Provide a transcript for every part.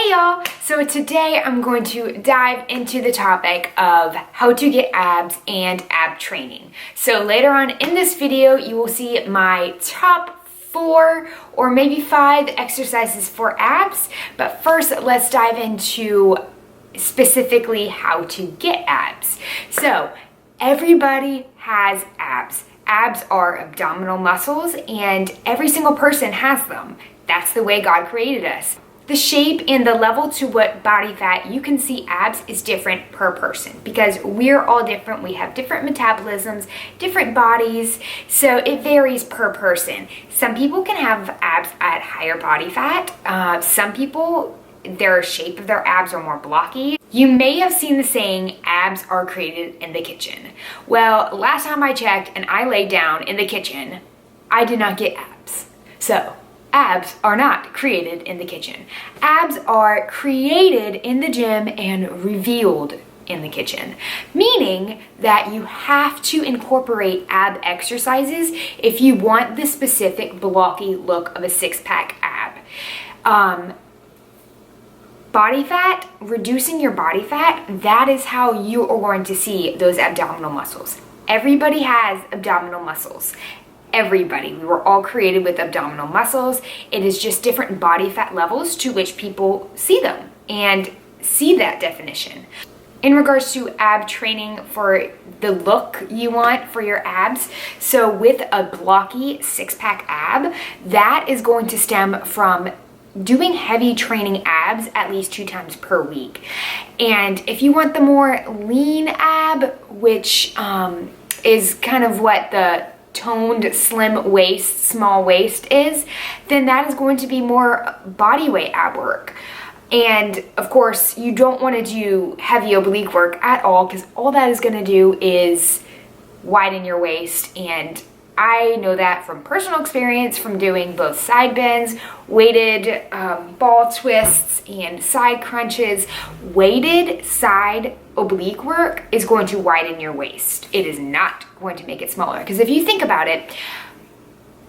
Hey y'all! So today I'm going to dive into the topic of how to get abs and ab training. So later on in this video, you will see my top 4 or maybe 5 exercises for abs. But first, let's dive into specifically how to get abs. So everybody has abs. Abs are abdominal muscles and every single person has them. That's the way God created us. The shape and the level to what body fat you can see abs is different per person because we're all different. We have different metabolisms, different bodies, so it varies per person. Some people can have abs at higher body fat. Some people, their shape of their abs are more blocky. You may have seen the saying, abs are created in the kitchen. Well, last time I checked and I laid down in the kitchen, I did not get abs. So, abs are not created in the kitchen. Abs are created in the gym and revealed in the kitchen, meaning that you have to incorporate ab exercises if you want the specific blocky look of a six-pack ab. Body fat, reducing your body fat, that is how you are going to see those abdominal muscles. Everybody has abdominal muscles. Everybody. We were all created with abdominal muscles. It is just different body fat levels to which people see them and see that definition. In regards to ab training for the look you want for your abs, so with a blocky six-pack ab, that is going to stem from doing heavy training abs at least 2 times per week. And if you want the more lean ab, which is kind of what the toned, slim waist, small waist is, then that is going to be more body weight ab work. And of course, you don't want to do heavy oblique work at all because all that is going to do is widen your waist. And I know that from personal experience from doing both side bends, weighted ball twists, and side crunches. Weighted side oblique work is going to widen your waist. It is not going to make it smaller. Because if you think about it,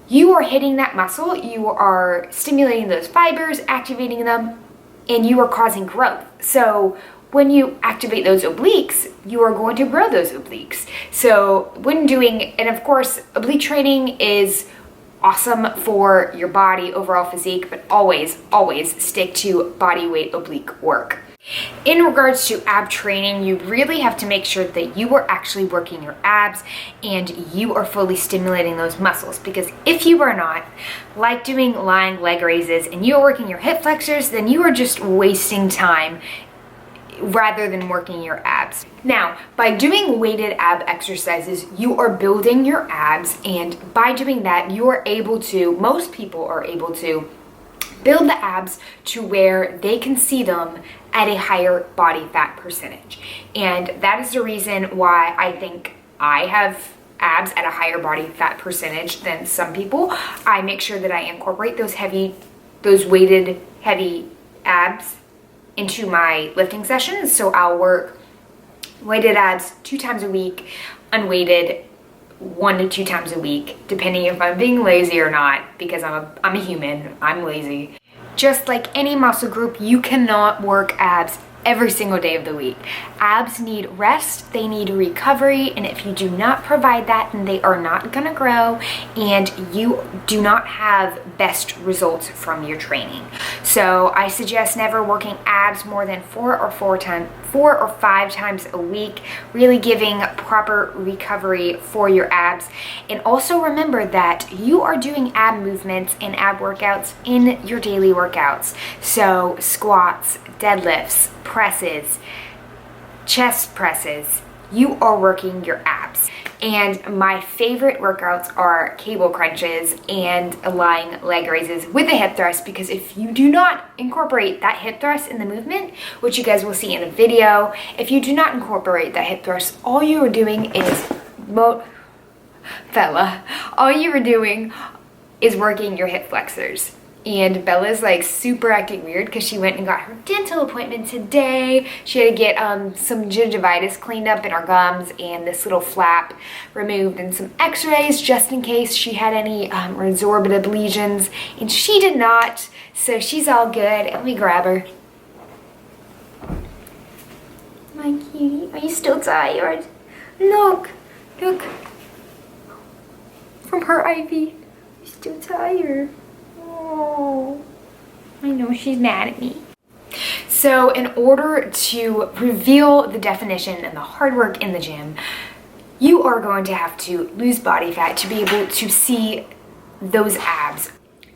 you are hitting that muscle, you are stimulating those fibers, activating them, and you are causing growth. So when you activate those obliques, you are going to grow those obliques. So when doing, and of course, oblique training is awesome for your body, overall physique, but always, always stick to body weight oblique work. In regards to ab training, you really have to make sure that you are actually working your abs and you are fully stimulating those muscles, because if you are not, like doing lying leg raises and you are working your hip flexors, then you are just wasting time rather than working your abs. Now, by doing weighted ab exercises, you are building your abs, and by doing that, you are able to, most people are able to, build the abs to where they can see them at a higher body fat percentage. And that is the reason why I think I have abs at a higher body fat percentage than some people. I make sure that I incorporate those weighted heavy abs into my lifting sessions. So I'll work weighted abs 2 times a week, unweighted 1 to 2 times a week, depending if I'm being lazy or not, because I'm a human, I'm lazy. Just like any muscle group, you cannot work abs every single day of the week. Abs need rest, they need recovery, and if you do not provide that, then they are not gonna grow and you do not have best results from your training. So I suggest never working abs more than 4 or 5 times a week, really giving proper recovery for your abs. And also remember that you are doing ab movements and ab workouts in your daily workouts. So squats, deadlifts, presses, chest presses, you are working your abs. And my favorite workouts are cable crunches and lying leg raises with a hip thrust, because if you do not incorporate that hip thrust in the movement, which you guys will see in a video, if you do not incorporate that hip thrust, all you are doing is all you are doing is working your hip flexors. And Bella's like super acting weird because she went and got her dental appointment today. She had to get some gingivitis cleaned up in her gums and this little flap removed and some x-rays just in case she had any resorptive lesions. And she did not, so she's all good. Let me grab her. My cutie, are you still tired? Look, look. From her Ivy, you're still tired. Oh, I know she's mad at me. So in order to reveal the definition and the hard work in the gym, you are going to have to lose body fat to be able to see those abs.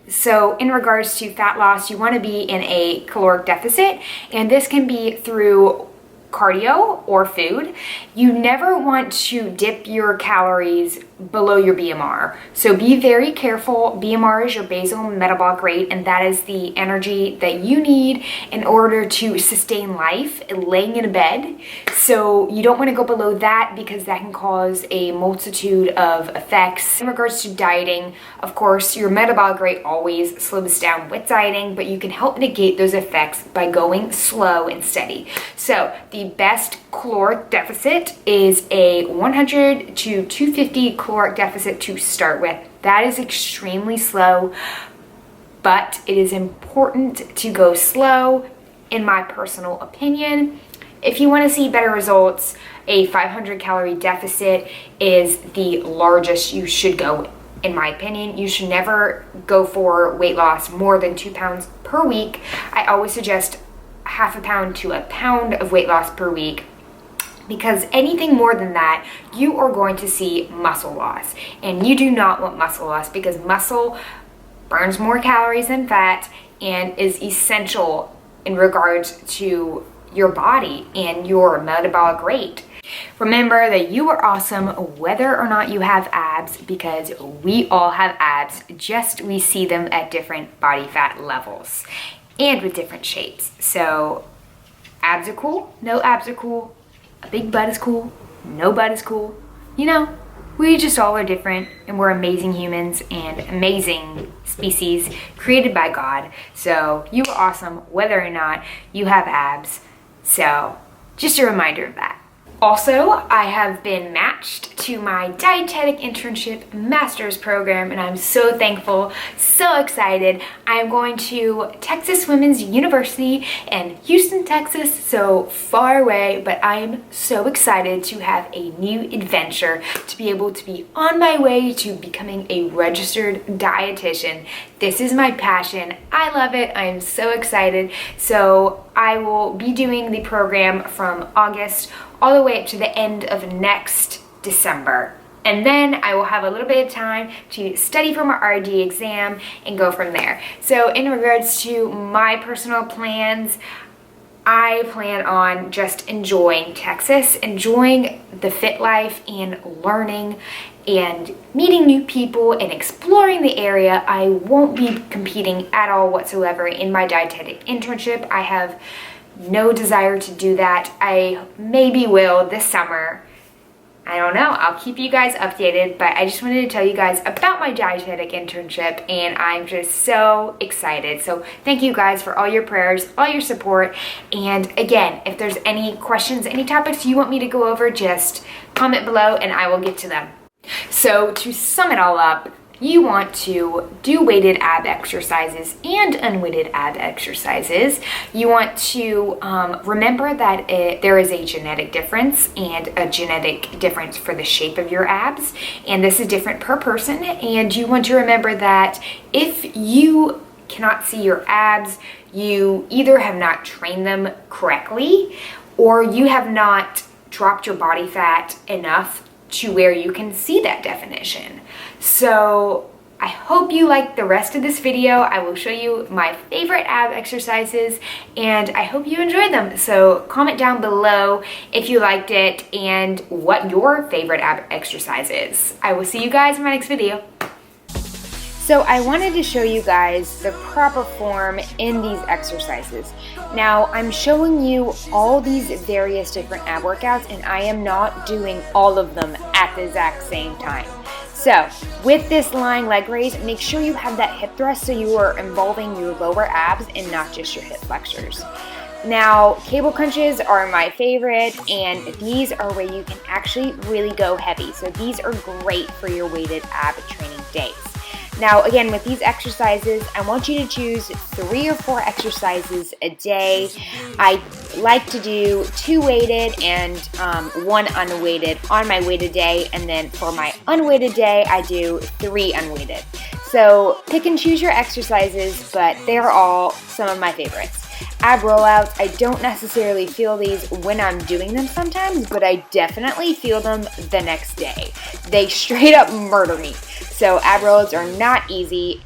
So in regards to fat loss, you want to be in a caloric deficit, and this can be through cardio or food. You never want to dip your calories below your BMR. So be very careful. BMR is your basal metabolic rate, and that is the energy that you need in order to sustain life laying in a bed. So you don't want to go below that because that can cause a multitude of effects. In regards to dieting, of course, your metabolic rate always slows down with dieting, but you can help negate those effects by going slow and steady. So the best caloric deficit is a 100 to 250 caloric deficit to start with. That is extremely slow, but it is important to go slow, in my personal opinion. If you want to see better results, a 500 calorie deficit is the largest you should go. In my opinion, you should never go for weight loss more than 2 pounds per week. I always suggest half a pound to a pound of weight loss per week, because anything more than that, you are going to see muscle loss. And you do not want muscle loss, because muscle burns more calories than fat and is essential in regards to your body and your metabolic rate. Remember that you are awesome whether or not you have abs, because we all have abs, just we see them at different body fat levels and with different shapes. So abs are cool, no abs are cool. A big butt is cool, no butt is cool. You know, we just all are different, and we're amazing humans and amazing species created by God. So you are awesome whether or not you have abs. So just a reminder of that. Also, I have been matched to my dietetic internship master's program, and I'm so thankful, so excited. I'm going to Texas Women's University in Houston, Texas, so far away, but I'm so excited to have a new adventure, to be able to be on my way to becoming a registered dietitian. This is my passion. I love it. I am so excited. So I will be doing the program from August all the way up to the end of next December. And then I will have a little bit of time to study for my RD exam and go from there. So in regards to my personal plans, I plan on just enjoying Texas, enjoying the fit life and learning and meeting new people and exploring the area. I won't be competing at all whatsoever in my dietetic internship. I have no desire to do that. I maybe will this summer. I don't know. I'll keep you guys updated, but I just wanted to tell you guys about my dietetic internship, and I'm just so excited. So thank you guys for all your prayers, all your support, and again, if there's any questions, any topics you want me to go over, just comment below and I will get to them. So to sum it all up, you want to do weighted ab exercises and unweighted ab exercises. You want to remember that there is a genetic difference and a genetic difference for the shape of your abs, and this is different per person. And you want to remember that if you cannot see your abs, you either have not trained them correctly, or you have not dropped your body fat enough to where you can see that definition. So I hope you liked the rest of this video. I will show you my favorite ab exercises, and I hope you enjoyed them. So comment down below if you liked it and what your favorite ab exercise is. I will see you guys in my next video. So I wanted to show you guys the proper form in these exercises. Now I'm showing you all these various different ab workouts, and I am not doing all of them at the exact same time. So with this lying leg raise, make sure you have that hip thrust so you are involving your lower abs and not just your hip flexors. Now, cable crunches are my favorite, and these are where you can actually really go heavy. So these are great for your weighted ab training days. Now, again, with these exercises, I want you to choose 3 or 4 exercises a day. I like to do 2 weighted and 1 unweighted on my weighted day, and then for my unweighted day, I do 3 unweighted. So pick and choose your exercises, but they're all some of my favorites. Ab rollouts, I don't necessarily feel these when I'm doing them sometimes, but I definitely feel them the next day. They straight up murder me. So ab rollouts are not easy.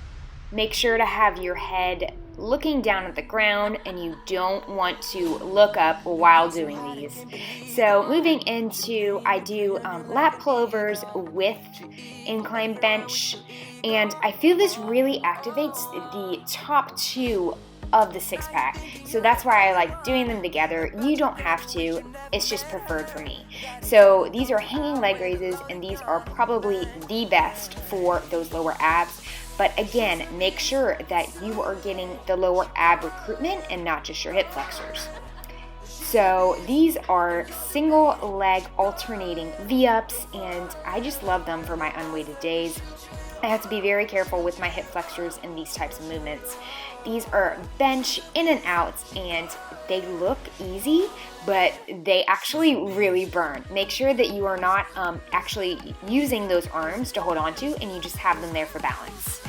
Make sure to have your head looking down at the ground, and you don't want to look up while doing these. So moving into, I do lat pullovers with incline bench, and I feel this really activates the top 2 of the 6-pack. So that's why I like doing them together. You don't have to, it's just preferred for me. So these are hanging leg raises, and these are probably the best for those lower abs. But again, make sure that you are getting the lower ab recruitment and not just your hip flexors. So these are single leg alternating V-ups, and I just love them for my unweighted days. I have to be very careful with my hip flexors in these types of movements. These are bench in and outs, and they look easy, but they actually really burn. Make sure that you are not actually using those arms to hold on to, and you just have them there for balance.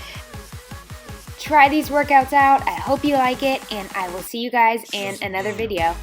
Try these workouts out. I hope you like it, and I will see you guys in another video.